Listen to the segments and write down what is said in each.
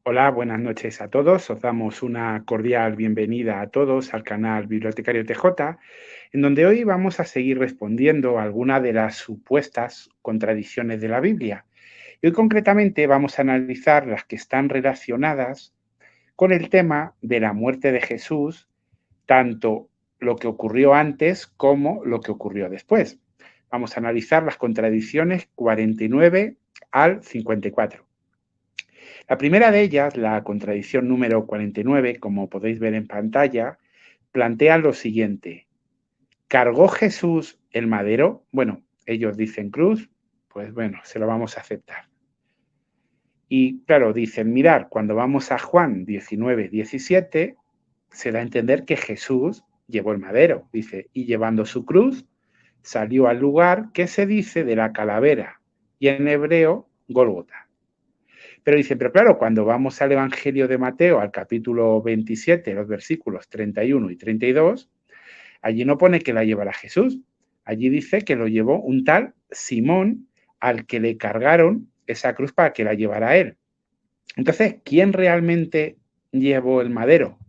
Hola, buenas noches a todos. Os damos una cordial bienvenida a todos al canal Bibliotecario TJ, en donde hoy vamos a seguir respondiendo a algunas de las supuestas contradicciones de la Biblia. Y hoy concretamente vamos a analizar las que están relacionadas con el tema de la muerte de Jesús, tanto lo que ocurrió antes como lo que ocurrió después. Vamos a analizar las contradicciones 49 al 54. La primera de ellas, la contradicción número 49, como podéis ver en pantalla, plantea lo siguiente: ¿cargó Jesús el madero? Bueno, ellos dicen cruz, pues bueno, se lo vamos a aceptar. Y claro, dicen, mirar, cuando vamos a Juan 19, 17, se da a entender que Jesús llevó el madero, dice, y llevando su cruz, salió al lugar que se dice de la calavera, y en hebreo, Gólgota. Pero dicen, pero claro, cuando vamos al Evangelio de Mateo, al capítulo 27, los versículos 31 y 32, allí no pone que la llevara Jesús. Allí dice que lo llevó un tal Simón al que le cargaron esa cruz para que la llevara él. Entonces, ¿quién realmente llevó el madero?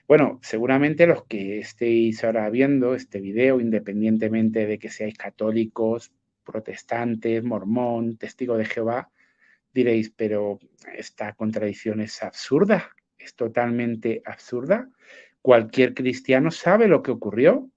Bueno, seguramente los que estéis ahora viendo este video, independientemente de que seáis católicos, protestantes, mormón, testigo de Jehová, diréis, pero esta contradicción es absurda, es totalmente absurda. Cualquier cristiano sabe lo que ocurrió.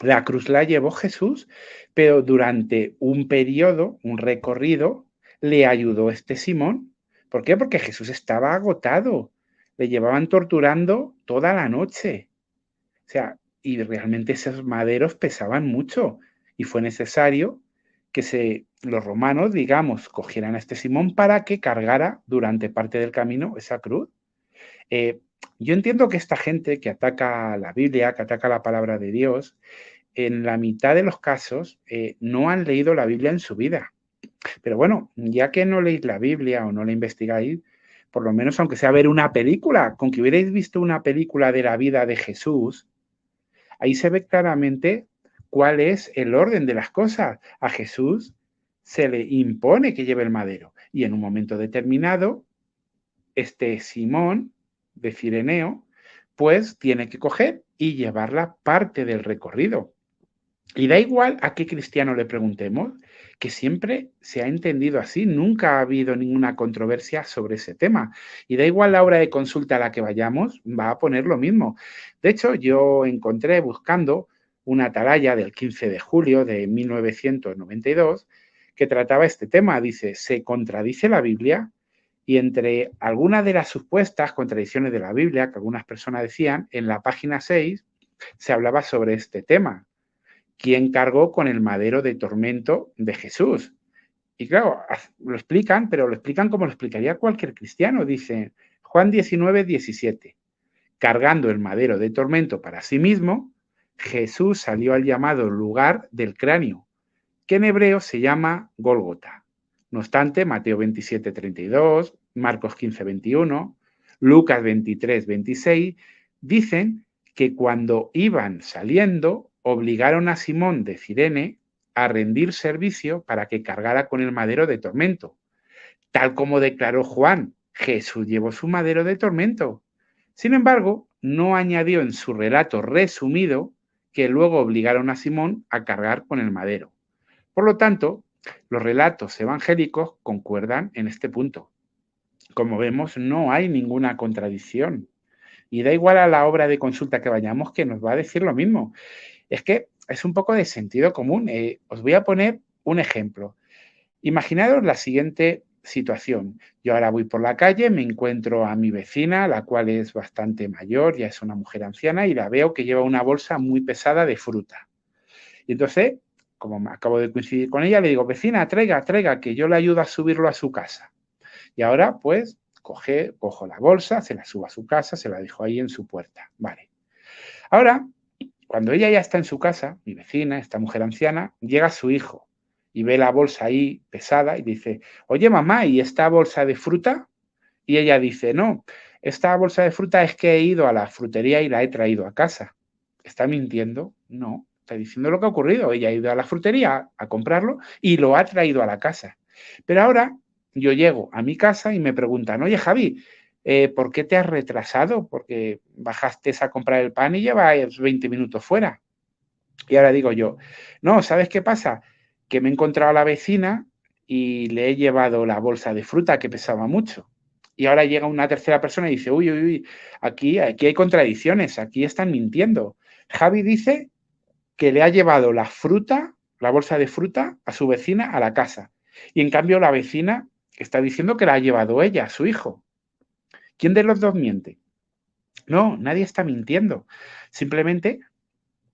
La cruz la llevó Jesús, pero durante un periodo, un recorrido, le ayudó este Simón. ¿Por qué? Porque Jesús estaba agotado. Le llevaban torturando toda la noche. O sea, y realmente esos maderos pesaban mucho y fue necesario que los romanos, digamos, cogieran a este Simón para que cargara durante parte del camino esa cruz. Eh, yo entiendo que esta gente que ataca la Biblia, que ataca la palabra de Dios, en la mitad de los casos no han leído la Biblia en su vida. Pero bueno, ya que no leéis la Biblia o no la investigáis, por lo menos aunque sea ver una película, con que hubierais visto una película de la vida de Jesús, ahí se ve claramente cuál es el orden de las cosas. A Jesús se le impone que lleve el madero y en un momento determinado, este Simón de Cireneo, pues tiene que coger y llevarla parte del recorrido. Y da igual a qué cristiano le preguntemos, que siempre se ha entendido así, nunca ha habido ninguna controversia sobre ese tema. Y da igual la hora de consulta a la que vayamos, va a poner lo mismo. De hecho, yo encontré buscando una atalaya del 15 de julio de 1992 que trataba este tema. Dice, ¿se contradice la Biblia? Y entre algunas de las supuestas contradicciones de la Biblia que algunas personas decían, en la página 6 se hablaba sobre este tema. ¿Quién cargó con el madero de tormento de Jesús? Y claro, lo explican, pero lo explican como lo explicaría cualquier cristiano. Dice Juan 19, 17. Cargando el madero de tormento para sí mismo, Jesús salió al llamado lugar del cráneo, que en hebreo se llama Gólgota. No obstante, Mateo 27, 32, Marcos 15, 21, Lucas 23, 26, dicen que cuando iban saliendo, obligaron a Simón de Cirene a rendir servicio para que cargara con el madero de tormento. Tal como declaró Juan, Jesús llevó su madero de tormento. Sin embargo, no añadió en su relato resumido que luego obligaron a Simón a cargar con el madero. Por lo tanto, los relatos evangélicos concuerdan en este punto. Como vemos, no hay ninguna contradicción. Y da igual a la obra de consulta que vayamos, que nos va a decir lo mismo. Es que es un poco de sentido común. Os voy a poner un ejemplo. Imaginaros la siguiente situación. Yo ahora voy por la calle, me encuentro a mi vecina, la cual es bastante mayor, ya es una mujer anciana, y la veo que lleva una bolsa muy pesada de fruta. Y entonces, como me acabo de coincidir con ella, le digo, vecina, traiga, que yo le ayudo a subirlo a su casa. Y ahora, pues, cojo la bolsa, se la subo a su casa, se la dejo ahí en su puerta. Vale. Ahora, cuando ella ya está en su casa, mi vecina, esta mujer anciana, llega su hijo y ve la bolsa ahí pesada y dice, oye mamá, ¿y esta bolsa de fruta? Y ella dice, no, esta bolsa de fruta es que he ido a la frutería y la he traído a casa. ¿Está mintiendo? No, está diciendo lo que ha ocurrido. Ella ha ido a la frutería a comprarlo y lo ha traído a la casa. Pero ahora yo llego a mi casa y me preguntan, oye, Javi, ¿por qué te has retrasado? Porque bajaste a comprar el pan y llevas 20 minutos fuera. Y ahora digo yo, no, ¿sabes qué pasa? Que me he encontrado a la vecina y le he llevado la bolsa de fruta que pesaba mucho. Y ahora llega una tercera persona y dice, uy, uy, uy, aquí hay contradicciones, aquí están mintiendo. Javi dice que le ha llevado la fruta, la bolsa de fruta, a su vecina a la casa. Y en cambio la vecina está diciendo que la ha llevado ella, a su hijo. ¿Quién de los dos miente? No, nadie está mintiendo. Simplemente,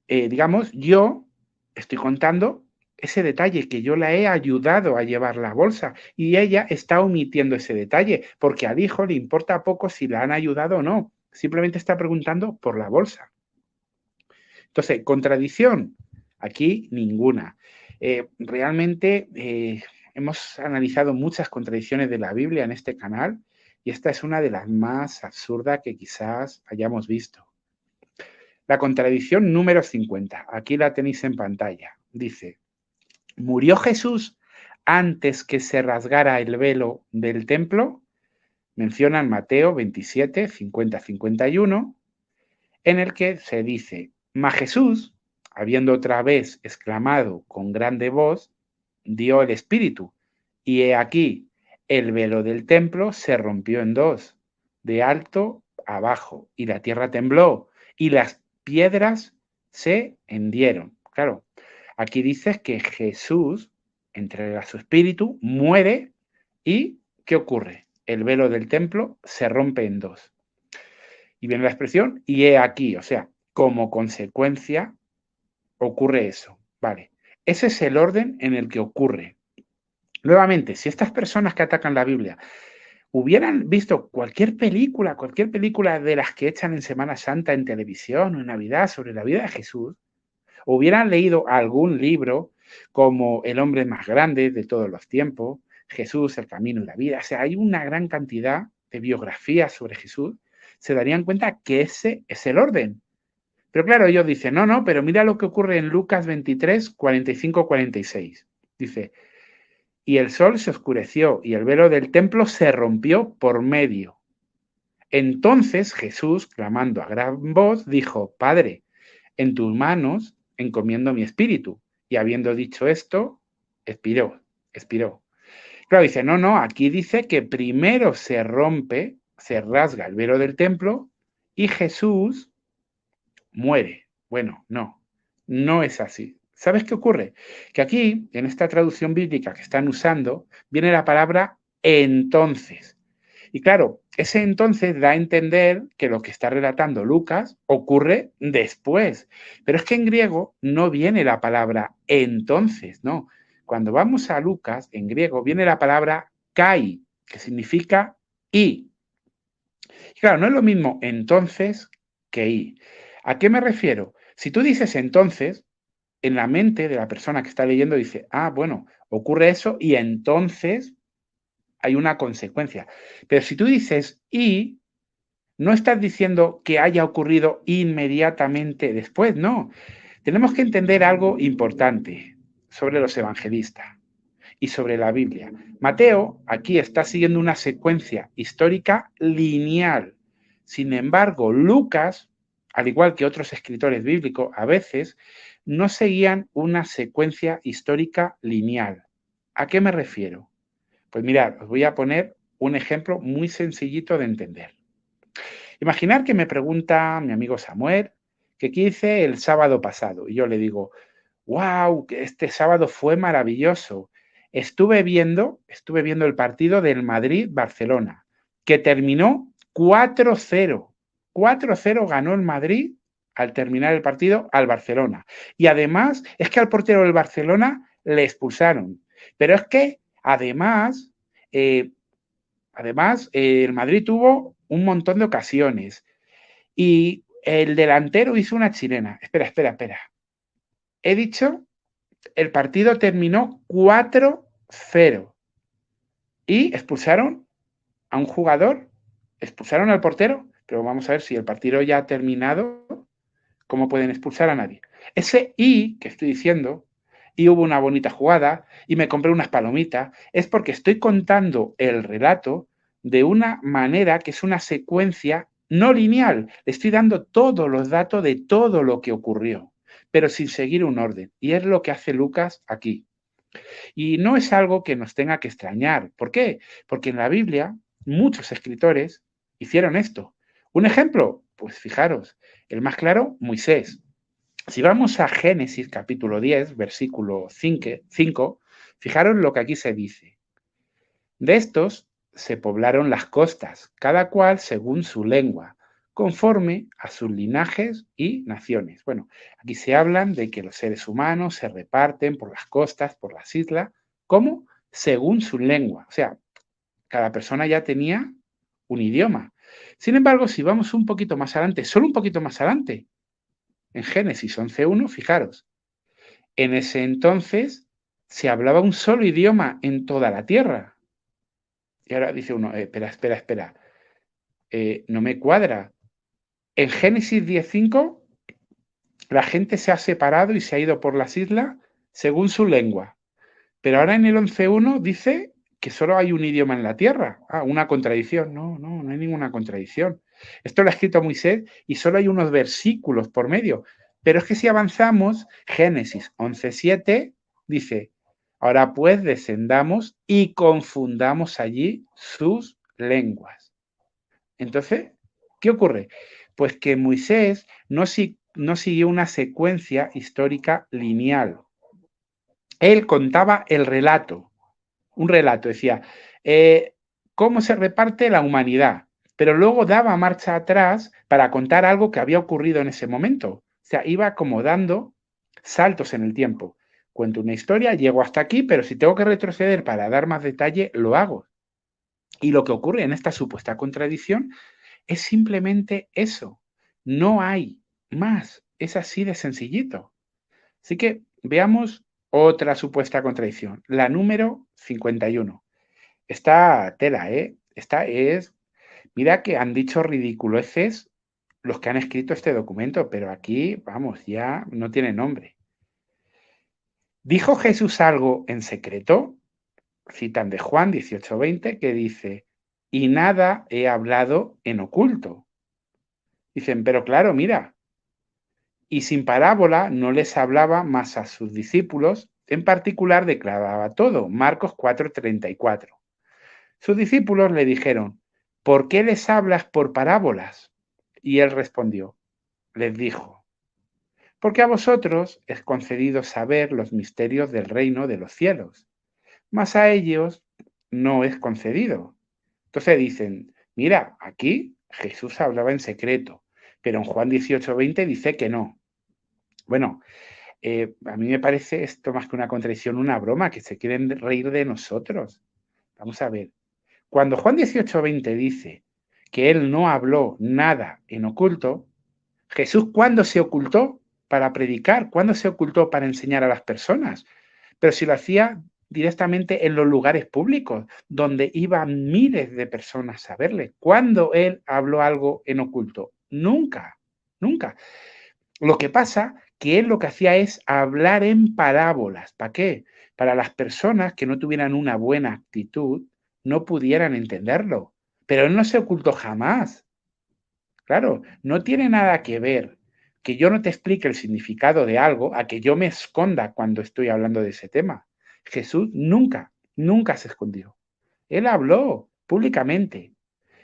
digamos, yo estoy contando ese detalle, que yo la he ayudado a llevar la bolsa y ella está omitiendo ese detalle, porque al hijo le importa poco si la han ayudado o no. Simplemente está preguntando por la bolsa. Entonces, contradicción, aquí ninguna. Realmente hemos analizado muchas contradicciones de la Biblia en este canal y esta es una de las más absurdas que quizás hayamos visto. La contradicción número 50, aquí la tenéis en pantalla. Dice, ¿murió Jesús antes que se rasgara el velo del templo? Mencionan Mateo 27, 50-51, en el que se dice, mas Jesús, habiendo otra vez exclamado con grande voz, dio el espíritu, y he aquí, el velo del templo se rompió en dos, de alto a bajo, y la tierra tembló, y las piedras se hendieron. Claro, aquí dices que Jesús entrega su espíritu, muere, y ¿qué ocurre? El velo del templo se rompe en dos. Y viene la expresión, y he aquí, o sea, como consecuencia ocurre eso, ¿vale? Ese es el orden en el que ocurre. Nuevamente, si estas personas que atacan la Biblia hubieran visto cualquier película de las que echan en Semana Santa en televisión o en Navidad sobre la vida de Jesús, hubieran leído algún libro como El hombre más grande de todos los tiempos, Jesús, el camino y la vida, o sea, hay una gran cantidad de biografías sobre Jesús, se darían cuenta que ese es el orden. Pero claro, ellos dicen, no, no, pero mira lo que ocurre en Lucas 23, 45, 46. Dice, y el sol se oscureció y el velo del templo se rompió por medio. Entonces Jesús, clamando a gran voz, dijo, Padre, en tus manos encomiendo mi espíritu. Y habiendo dicho esto, expiró. Claro, dice, no, no, aquí dice que primero se rompe, se rasga el velo del templo y Jesús muere. Bueno, no es así. ¿Sabes qué ocurre? Que aquí, en esta traducción bíblica que están usando, viene la palabra entonces. Y claro, ese entonces da a entender que lo que está relatando Lucas ocurre después. Pero es que en griego no viene la palabra entonces, no. Cuando vamos a Lucas, en griego viene la palabra kai, que significa y. Y claro, no es lo mismo entonces que y. ¿A qué me refiero? Si tú dices entonces, en la mente de la persona que está leyendo dice, ah, bueno, ocurre eso y entonces hay una consecuencia. Pero si tú dices y, no estás diciendo que haya ocurrido inmediatamente después, no. Tenemos que entender algo importante sobre los evangelistas y sobre la Biblia. Mateo aquí está siguiendo una secuencia histórica lineal. Sin embargo, Lucas, al igual que otros escritores bíblicos, a veces no seguían una secuencia histórica lineal. ¿A qué me refiero? Pues mirad, os voy a poner un ejemplo muy sencillito de entender. Imaginar que me pregunta mi amigo Samuel que qué hice el sábado pasado y yo le digo, wow, que este sábado fue maravilloso. Estuve viendo el partido del Madrid-Barcelona, que terminó 4-0. 4-0 ganó el Madrid al terminar el partido al Barcelona. Y además es que al portero del Barcelona le expulsaron. Pero es que además, el Madrid tuvo un montón de ocasiones y el delantero hizo una chilena. Espera. He dicho, el partido terminó 4-0 y expulsaron a un jugador, expulsaron al portero, pero vamos a ver si el partido ya ha terminado, ¿cómo pueden expulsar a nadie? Ese y que estoy diciendo y hubo una bonita jugada y me compré unas palomitas, es porque estoy contando el relato de una manera que es una secuencia no lineal. Le estoy dando todos los datos de todo lo que ocurrió, pero sin seguir un orden. Y es lo que hace Lucas aquí. Y no es algo que nos tenga que extrañar. ¿Por qué? Porque en la Biblia muchos escritores hicieron esto. Un ejemplo, pues fijaros, el más claro, Moisés. Si vamos a Génesis capítulo 10, versículo 5, fijaros lo que aquí se dice. De estos se poblaron las costas, cada cual según su lengua, conforme a sus linajes y naciones. Bueno, aquí se hablan de que los seres humanos se reparten por las costas, por las islas, ¿cómo? Según su lengua. O sea, cada persona ya tenía un idioma. Sin embargo, si vamos un poquito más adelante, solo un poquito más adelante, en Génesis 11.1, fijaros, en ese entonces se hablaba un solo idioma en toda la tierra. Y ahora dice uno, espera, no me cuadra. En Génesis 10.5, la gente se ha separado y se ha ido por las islas según su lengua. Pero ahora en el 11.1 dice que solo hay un idioma en la tierra. Ah, una contradicción. No hay ninguna contradicción. Esto lo ha escrito Moisés y solo hay unos versículos por medio. Pero es que si avanzamos, Génesis 11.7 dice, ahora pues descendamos y confundamos allí sus lenguas. Entonces, ¿qué ocurre? Pues que Moisés no siguió una secuencia histórica lineal. Él contaba el relato, un relato, decía, cómo se reparte la humanidad, pero luego daba marcha atrás para contar algo que había ocurrido en ese momento. O sea, iba como dando saltos en el tiempo. Cuento una historia, llego hasta aquí, pero si tengo que retroceder para dar más detalle, lo hago. Y lo que ocurre en esta supuesta contradicción es simplemente eso. No hay más. Es así de sencillito. Así que veamos otra supuesta contradicción. La número 51. Esta tela, ¿eh? Esta es... Mira que han dicho ridiculeces los que han escrito este documento, pero aquí, vamos, ya no tiene nombre. ¿Dijo Jesús algo en secreto? Citan de Juan 18:20 que dice, y nada he hablado en oculto. Dicen, pero claro, mira, y sin parábola no les hablaba más a sus discípulos, en particular declaraba todo. Marcos 4:34. Sus discípulos le dijeron, ¿por qué les hablas por parábolas? Y él respondió, les dijo, porque a vosotros es concedido saber los misterios del reino de los cielos, mas a ellos no es concedido. Entonces dicen, mira, aquí Jesús hablaba en secreto, pero en Juan 18:20 dice que no. Bueno, a mí me parece esto más que una contradicción, una broma, que se quieren reír de nosotros. Vamos a ver. Cuando Juan 18:20 dice que él no habló nada en oculto, Jesús, ¿cuándo se ocultó para predicar? ¿Cuándo se ocultó para enseñar a las personas? Pero si lo hacía directamente en los lugares públicos, donde iban miles de personas a verle. ¿Cuándo él habló algo en oculto? Nunca, nunca. Lo que pasa que él lo que hacía es hablar en parábolas. ¿Para qué? Para las personas que no tuvieran una buena actitud, no pudieran entenderlo. Pero él no se ocultó jamás. Claro, no tiene nada que ver que yo no te explique el significado de algo a que yo me esconda cuando estoy hablando de ese tema. Jesús nunca se escondió. Él habló públicamente.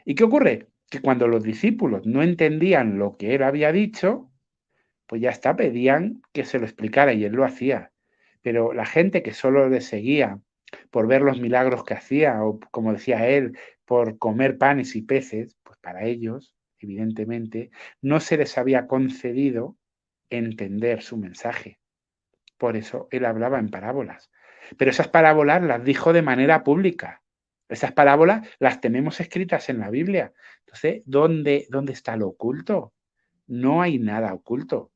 ¿Y qué ocurre? Que cuando los discípulos no entendían lo que él había dicho, pues ya está, pedían que se lo explicara y él lo hacía. Pero la gente que solo le seguía por ver los milagros que hacía, o como decía él, por comer panes y peces, pues para ellos, evidentemente, no se les había concedido entender su mensaje. Por eso él hablaba en parábolas. Pero esas parábolas las dijo de manera pública. Esas parábolas las tenemos escritas en la Biblia. Entonces, ¿dónde está lo oculto? No hay nada oculto.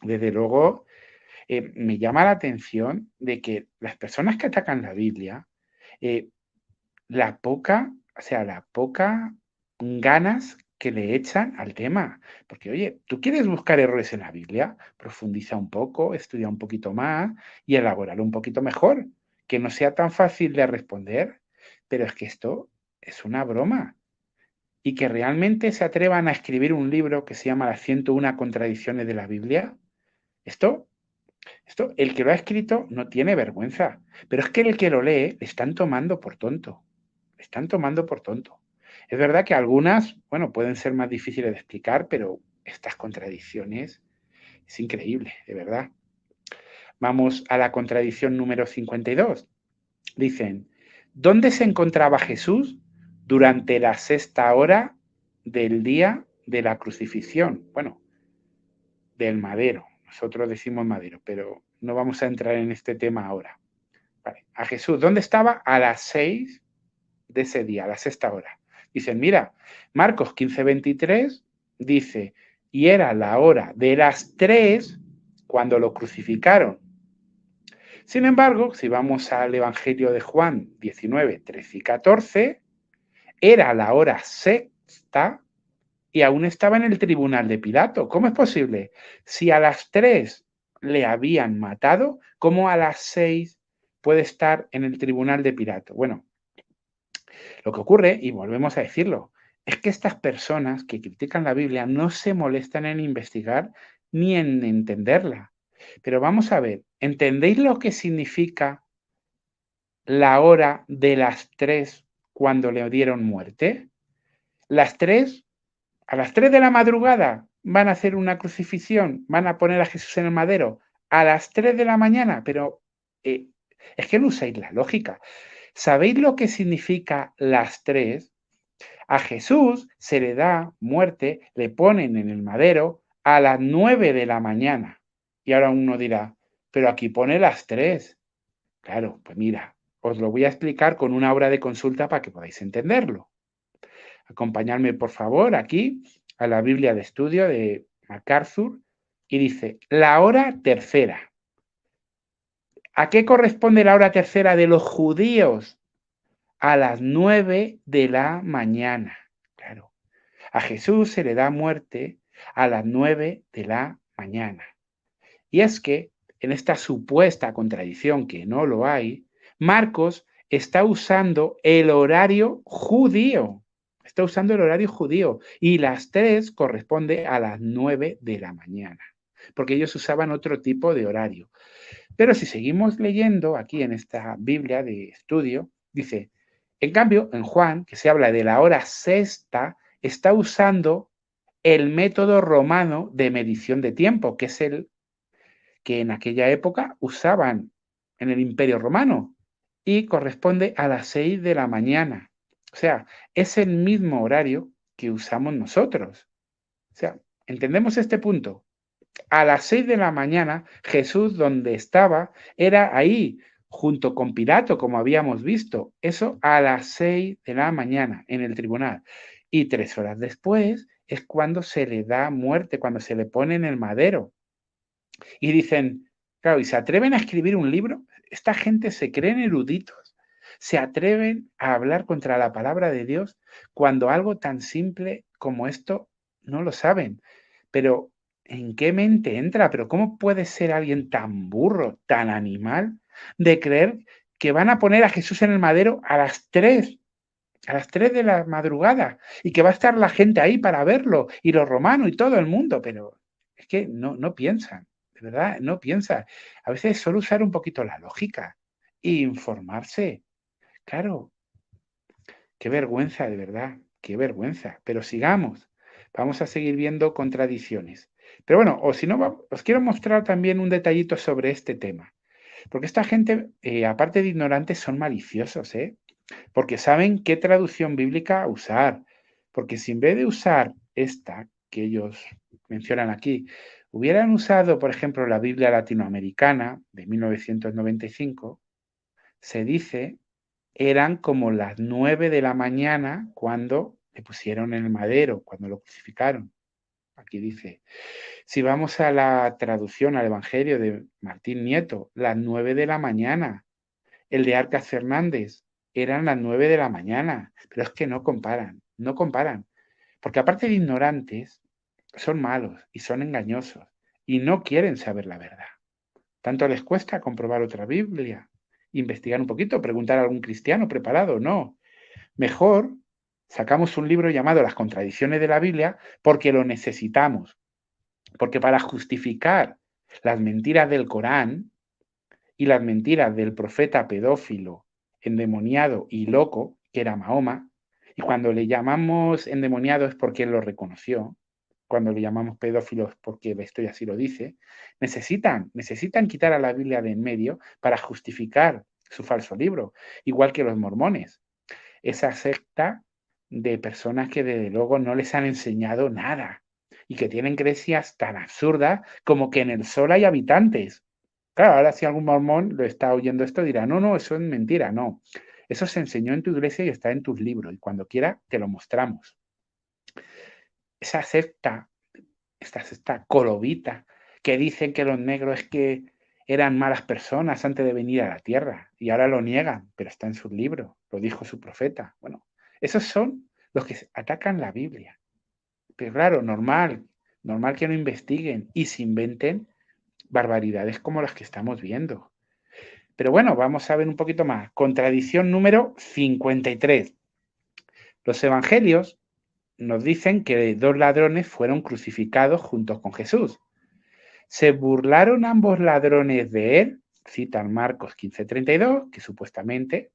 Desde luego, me llama la atención de que las personas que atacan la Biblia, la poca ganas que le echan al tema. Porque, oye, ¿tú quieres buscar errores en la Biblia? Profundiza un poco, estudia un poquito más y elabóralo un poquito mejor. Que no sea tan fácil de responder. Pero es que esto es una broma. Y que realmente se atrevan a escribir un libro que se llama Las 101 contradicciones de la Biblia. Esto, el que lo ha escrito no tiene vergüenza. Pero es que el que lo lee le están tomando por tonto. Le están tomando por tonto. Es verdad que algunas, bueno, pueden ser más difíciles de explicar, pero estas contradicciones es increíble, de verdad. Vamos a la contradicción número 52. Dicen, ¿dónde se encontraba Jesús durante la sexta hora del día de la crucifixión? Bueno, del madero. Nosotros decimos madero, pero no vamos a entrar en este tema ahora. Vale. A Jesús, ¿dónde estaba? A las 6 de ese día, a la sexta hora. Dicen, mira, Marcos 15:23 dice, y era la hora de las 3 cuando lo crucificaron. Sin embargo, si vamos al Evangelio de Juan 19, 13 y 14, era la hora sexta y aún estaba en el tribunal de Pilato. ¿Cómo es posible? Si a las 3 le habían matado, ¿cómo a las 6 puede estar en el tribunal de Pilato? Bueno, lo que ocurre, y volvemos a decirlo, es que estas personas que critican la Biblia no se molestan en investigar ni en entenderla. Pero vamos a ver, ¿entendéis lo que significa la hora de las 3 cuando le dieron muerte? Las 3, a las 3 de la madrugada van a hacer una crucifixión, van a poner a Jesús en el madero, a las 3 de la mañana, pero es que no usáis la lógica. ¿Sabéis lo que significa las 3? A Jesús se le da muerte, le ponen en el madero a las 9 de la mañana. Y ahora uno dirá, pero aquí pone las 3. Claro, pues mira, os lo voy a explicar con una obra de consulta para que podáis entenderlo. Acompañadme, por favor, aquí a la Biblia de estudio de MacArthur y dice, la hora tercera. ¿A qué corresponde la hora tercera de los judíos? A las 9 de la mañana. Claro. A Jesús se le da muerte a las 9 de la mañana. Y es que en esta supuesta contradicción, que no lo hay, Marcos está usando el horario judío. Está usando el horario judío. Y las 3 corresponde a las 9 de la mañana. Porque ellos usaban otro tipo de horario. Pero si seguimos leyendo aquí en esta Biblia de estudio, dice, en cambio, en Juan, que se habla de la hora sexta, está usando el método romano de medición de tiempo, que es el que en aquella época usaban en el Imperio Romano y corresponde a las 6 de la mañana. O sea, es el mismo horario que usamos nosotros. O sea, ¿entendemos este punto? A las 6 de la mañana, Jesús, donde estaba, era ahí, junto con Pilato, como habíamos visto. Eso a las 6 de la mañana, en el tribunal. Y 3 horas después es cuando se le da muerte, cuando se le pone en el madero. Y dicen, claro, y se atreven a escribir un libro. Esta gente se creen eruditos. Se atreven a hablar contra la palabra de Dios cuando algo tan simple como esto no lo saben. Pero, ¿en qué mente entra? ¿Pero cómo puede ser alguien tan burro, tan animal, de creer que van a poner a Jesús en el madero a las 3 de la madrugada y que va a estar la gente ahí para verlo y los romanos y todo el mundo? Pero es que no piensan, de verdad, no piensan. A veces solo usar un poquito la lógica e informarse. Claro, qué vergüenza, de verdad, qué vergüenza. Pero sigamos, vamos a seguir viendo contradicciones. Pero bueno, o si no, os quiero mostrar también un detallito sobre este tema. Porque esta gente, aparte de ignorantes, son maliciosos, ¿eh? Porque saben qué traducción bíblica usar. Porque si en vez de usar esta que ellos mencionan aquí, hubieran usado, por ejemplo, la Biblia latinoamericana de 1995, se dice, eran como las 9 de la mañana cuando le pusieron en el madero, cuando lo crucificaron. Aquí dice, si vamos a la traducción al Evangelio de Martín Nieto, las 9 de la mañana. El de Arcas Fernández, eran las 9 de la mañana. Pero es que no comparan, no comparan. Porque aparte de ignorantes, son malos y son engañosos y no quieren saber la verdad. Tanto les cuesta comprobar otra Biblia, investigar un poquito, preguntar a algún cristiano preparado, no. Mejor sacamos un libro llamado Las contradicciones de la Biblia porque lo necesitamos. Porque para justificar las mentiras del Corán y las mentiras del profeta pedófilo, endemoniado y loco, que era Mahoma, y cuando le llamamos endemoniado es porque él lo reconoció, cuando le llamamos pedófilos es porque la historia así lo dice, necesitan quitar a la Biblia de en medio para justificar su falso libro, igual que los mormones. Esa secta de personas que desde luego no les han enseñado nada y que tienen creencias tan absurdas como que en el sol hay habitantes. Claro, ahora si algún mormón lo está oyendo esto dirá, no, no, eso es mentira, no. Eso se enseñó en tu iglesia y está en tus libros y cuando quiera te lo mostramos. Esa secta, esta secta colovita, que dicen que los negros es que eran malas personas antes de venir a la tierra y ahora lo niegan, pero está en sus libros, lo dijo su profeta. Bueno, esos son los que atacan la Biblia. Pero claro, normal que no investiguen y se inventen barbaridades como las que estamos viendo. Pero bueno, vamos a ver un poquito más. Contradicción número 53. Los evangelios nos dicen que 2 ladrones fueron crucificados juntos con Jesús. ¿Se burlaron ambos ladrones de él? Citan Marcos 15:32, que supuestamente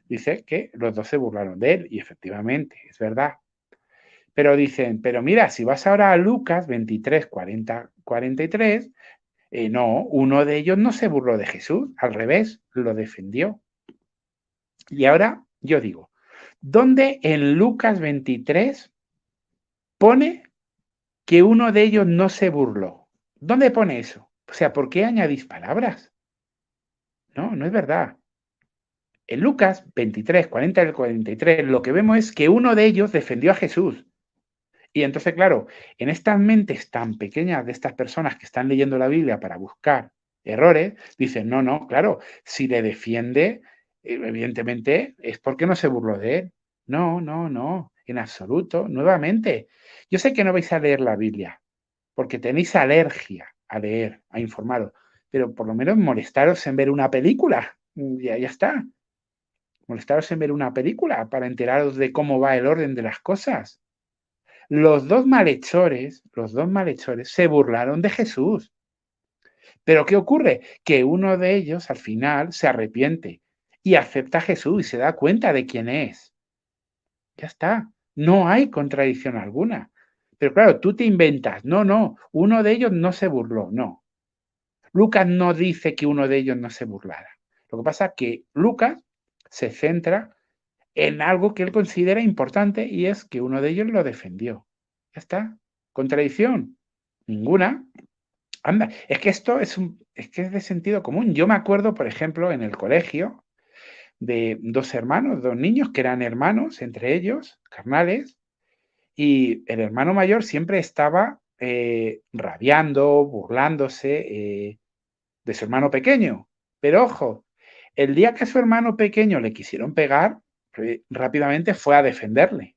dice que los dos se burlaron de él, y efectivamente, es verdad. Pero dicen, pero mira, si vas ahora a Lucas 23, 40, 43, no, uno de ellos no se burló de Jesús, al revés, lo defendió. Y ahora yo digo, ¿dónde en Lucas 23 pone que uno de ellos no se burló? ¿Dónde pone eso? O sea, ¿por qué añadís palabras? No, no es verdad. En Lucas 23, 40 y 43, lo que vemos es que uno de ellos defendió a Jesús. Y entonces, claro, en estas mentes tan pequeñas de estas personas que están leyendo la Biblia para buscar errores, dicen, no, no, claro, si le defiende, evidentemente es porque no se burló de él. No, no, no, en absoluto. Nuevamente, yo sé que no vais a leer la Biblia, porque tenéis alergia a leer, a informaros, pero por lo menos molestaros en ver una película. Ya está. Molestaros en ver una película para enteraros de cómo va el orden de las cosas. Los dos malhechores se burlaron de Jesús. Pero ¿qué ocurre? Que uno de ellos al final se arrepiente y acepta a Jesús y se da cuenta de quién es. Ya está. No hay contradicción alguna. Pero claro, tú te inventas. No, no, uno de ellos no se burló. No. Lucas no dice que uno de ellos no se burlara. Lo que pasa es que Lucas se centra en algo que él considera importante y es que uno de ellos lo defendió. Ya está. ¿Contradicción? Ninguna. Anda, es que esto es que es de sentido común. Yo me acuerdo, por ejemplo, en el colegio de 2 hermanos, 2 niños que eran hermanos entre ellos, carnales, y el hermano mayor siempre estaba rabiando, burlándose de su hermano pequeño. Pero ojo, el día que a su hermano pequeño le quisieron pegar, rápidamente fue a defenderle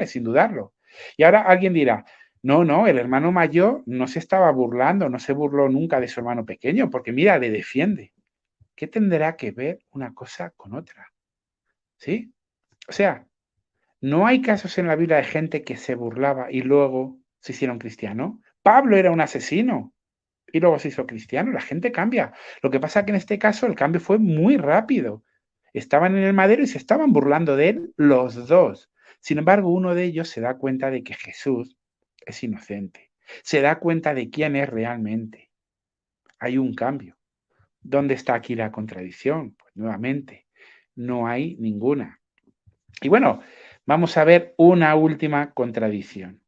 sin dudarlo. Y ahora alguien dirá, no, no, el hermano mayor no se estaba burlando, no se burló nunca de su hermano pequeño, porque mira, le defiende. ¿Qué tendrá que ver una cosa con otra? ¿Sí? O sea, no hay casos en la Biblia de gente que se burlaba y luego se hicieron cristianos. Pablo era un asesino y luego se hizo cristiano. La gente cambia. Lo que pasa es que en este caso el cambio fue muy rápido. Estaban en el madero y se estaban burlando de él los dos. Sin embargo, uno de ellos se da cuenta de que Jesús es inocente. Se da cuenta de quién es realmente. Hay un cambio. ¿Dónde está aquí la contradicción? Pues nuevamente, no hay ninguna. Y bueno, vamos a ver una última contradicción.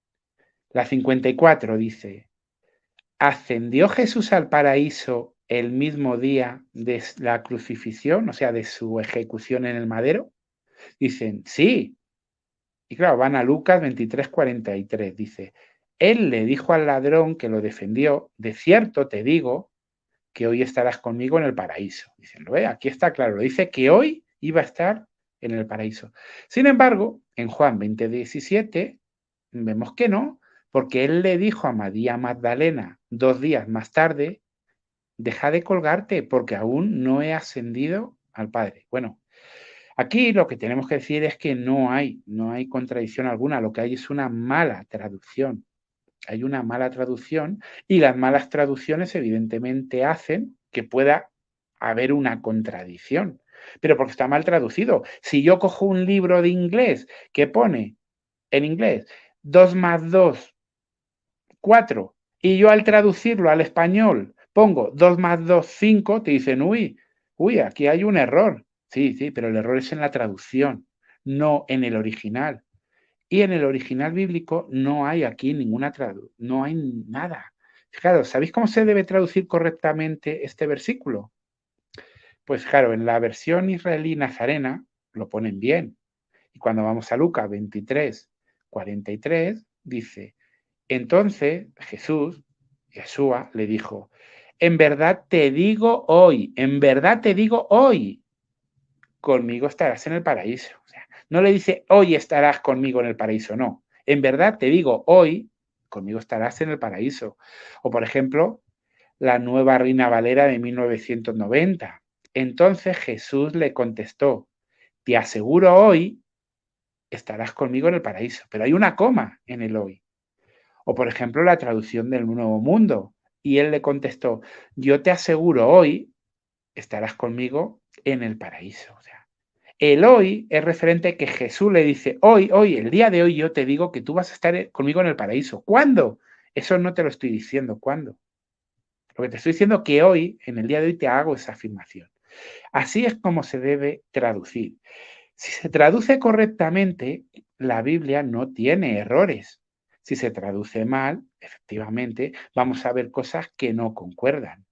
La 54 dice, ¿ascendió Jesús al paraíso el mismo día de la crucifixión, o sea, de su ejecución en el madero? Dicen, sí. Y claro, van a Lucas 23:43. Dice, él le dijo al ladrón que lo defendió, de cierto te digo que hoy estarás conmigo en el paraíso. Dicen, aquí está claro, dice que hoy iba a estar en el paraíso. Sin embargo, en Juan 20:17 vemos que no, porque él le dijo a María Magdalena 2 días más tarde, deja de colgarte porque aún no he ascendido al Padre. Bueno, aquí lo que tenemos que decir es que no hay contradicción alguna, lo que hay es una mala traducción. Hay una mala traducción y las malas traducciones evidentemente hacen que pueda haber una contradicción, pero porque está mal traducido. Si yo cojo un libro de inglés que pone en inglés 2 más 2, 4, y yo al traducirlo al español pongo 2 más 2, 5, te dicen, uy, aquí hay un error. Sí, pero el error es en la traducción, no en el original. Y en el original bíblico no hay aquí ninguna traducción, no hay nada. Fijaros, ¿sabéis cómo se debe traducir correctamente este versículo? Pues claro, en la versión israelí nazarena lo ponen bien. Y cuando vamos a Lucas 23:43, dice, entonces Jesús, Yeshua, le dijo, en verdad te digo hoy, conmigo estarás en el paraíso. O sea, no le dice, hoy estarás conmigo en el paraíso, no. En verdad te digo, hoy, conmigo estarás en el paraíso. O, por ejemplo, la Nueva Reina Valera de 1990. Entonces Jesús le contestó, te aseguro hoy, estarás conmigo en el paraíso. Pero hay una coma en el hoy. O, por ejemplo, la traducción del Nuevo Mundo. Y él le contestó, yo te aseguro hoy, estarás conmigo en el paraíso. O sea, el hoy es referente a que Jesús le dice, hoy, el día de hoy yo te digo que tú vas a estar conmigo en el paraíso. ¿Cuándo? Eso no te lo estoy diciendo, ¿cuándo? Lo que te estoy diciendo es que hoy, en el día de hoy, te hago esa afirmación. Así es como se debe traducir. Si se traduce correctamente, la Biblia no tiene errores. Si se traduce mal, efectivamente, vamos a ver cosas que no concuerdan.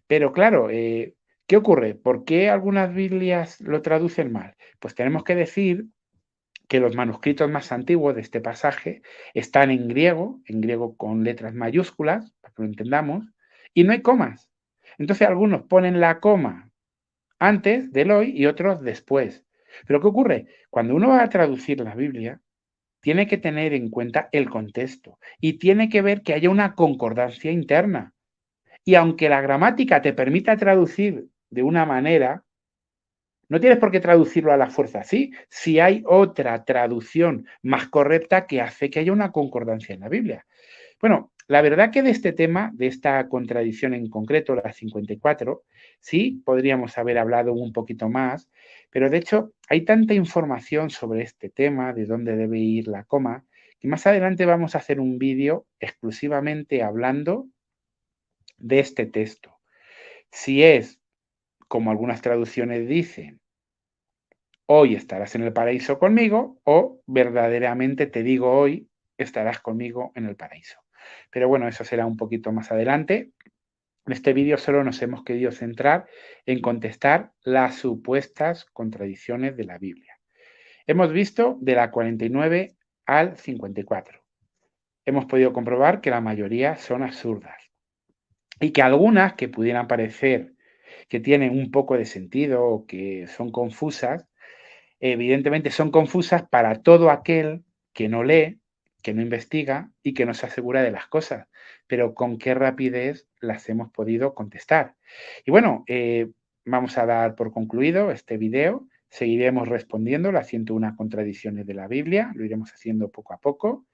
Pero claro, ¿qué ocurre? ¿Por qué algunas Biblias lo traducen mal? Pues tenemos que decir que los manuscritos más antiguos de este pasaje están en griego con letras mayúsculas, para que lo entendamos, y no hay comas. Entonces algunos ponen la coma antes del hoy y otros después. Pero ¿qué ocurre? Cuando uno va a traducir la Biblia, tiene que tener en cuenta el contexto y tiene que ver que haya una concordancia interna. Y aunque la gramática te permita traducir de una manera, no tienes por qué traducirlo a la fuerza así, si hay otra traducción más correcta que hace que haya una concordancia en la Biblia. Bueno, la verdad que de este tema, de esta contradicción en concreto, la 54, sí podríamos haber hablado un poquito más, pero de hecho hay tanta información sobre este tema, de dónde debe ir la coma, que más adelante vamos a hacer un vídeo exclusivamente hablando de este texto. Si es, como algunas traducciones dicen, hoy estarás en el paraíso conmigo, o verdaderamente te digo hoy, estarás conmigo en el paraíso. Pero bueno, eso será un poquito más adelante. En este vídeo solo nos hemos querido centrar en contestar las supuestas contradicciones de la Biblia. Hemos visto de la 49 al 54. Hemos podido comprobar que la mayoría son absurdas y que algunas que pudieran parecer que tienen un poco de sentido o que son confusas, evidentemente son confusas para todo aquel que no lee, que no investiga y que no se asegura de las cosas. Pero con qué rapidez las hemos podido contestar. Y bueno, vamos a dar por concluido este video. Seguiremos respondiendo las 101 contradicciones de la Biblia. Lo iremos haciendo poco a poco.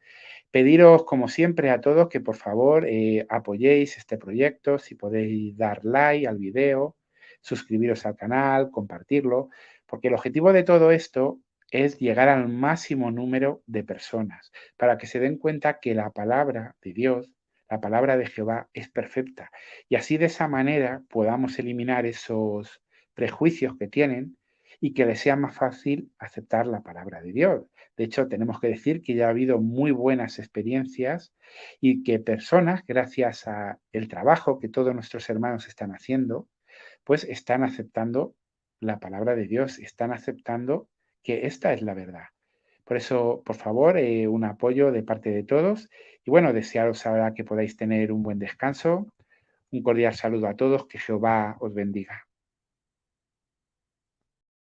Pediros, como siempre, a todos que por favor apoyéis este proyecto. Si podéis dar like al video, suscribiros al canal, compartirlo, porque el objetivo de todo esto es llegar al máximo número de personas para que se den cuenta que la palabra de Dios, la palabra de Jehová es perfecta y así de esa manera podamos eliminar esos prejuicios que tienen y que les sea más fácil aceptar la palabra de Dios. De hecho, tenemos que decir que ya ha habido muy buenas experiencias y que personas, gracias al trabajo que todos nuestros hermanos están haciendo, pues están aceptando la palabra de Dios, están aceptando que esta es la verdad. Por eso, por favor, un apoyo de parte de todos. Y bueno, desearos ahora que podáis tener un buen descanso. Un cordial saludo a todos, que Jehová os bendiga.